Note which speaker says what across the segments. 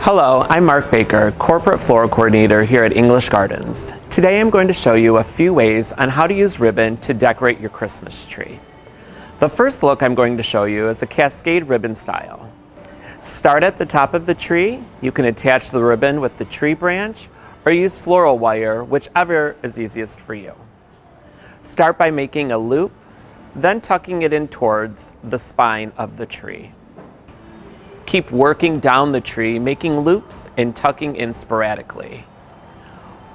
Speaker 1: Hello, I'm Mark Baker, Corporate Floral Coordinator here at English Gardens. Today I'm going to show you a few ways on how to use ribbon to decorate your Christmas tree. The first look I'm going to show you is a cascade ribbon style. Start at the top of the tree. You can attach the ribbon with the tree branch or use floral wire, whichever is easiest for you. Start by making a loop, then tucking it in towards the spine of the tree. Keep working down the tree, making loops and tucking in sporadically.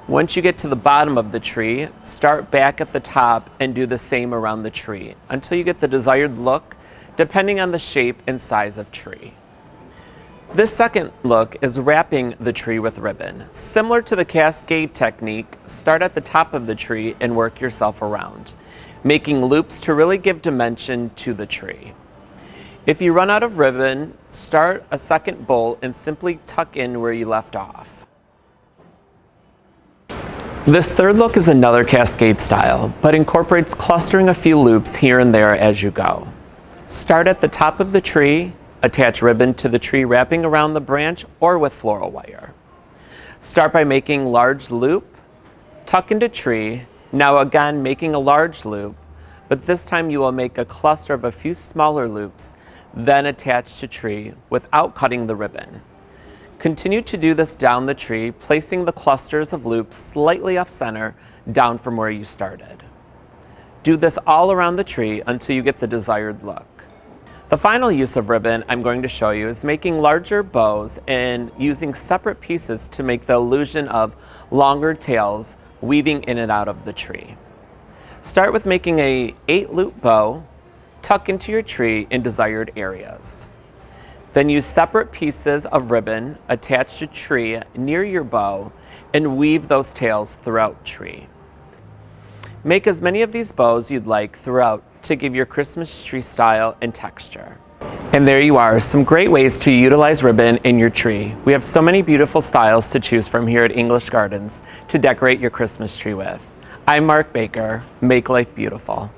Speaker 1: Once you get to the bottom of the tree, start back at the top and do the same around the tree until you get the desired look, depending on the shape and size of tree. This second look is wrapping the tree with ribbon. Similar to the cascade technique, start at the top of the tree and work yourself around, making loops to really give dimension to the tree. If you run out of ribbon, start a second bowl and simply tuck in where you left off. This third look is another cascade style, but incorporates clustering a few loops here and there as you go. Start at the top of the tree, attach ribbon to the tree wrapping around the branch or with floral wire. Start by making large loop, tuck into tree, now again making a large loop, but this time you will make a cluster of a few smaller loops, then attach to tree without cutting the ribbon. Continue to do this down the tree, placing the clusters of loops slightly off center down from where you started. Do this all around the tree until you get the desired look. The final use of ribbon I'm going to show you is making larger bows and using separate pieces to make the illusion of longer tails weaving in and out of the tree. Start with making a 8-loop bow, tuck into your tree in desired areas. Then use separate pieces of ribbon attached to tree near your bow and weave those tails throughout tree. Make as many of these bows you'd like throughout to give your Christmas tree style and texture. And there you are, some great ways to utilize ribbon in your tree. We have so many beautiful styles to choose from here at English Gardens to decorate your Christmas tree with. I'm Mark Baker. Make life beautiful.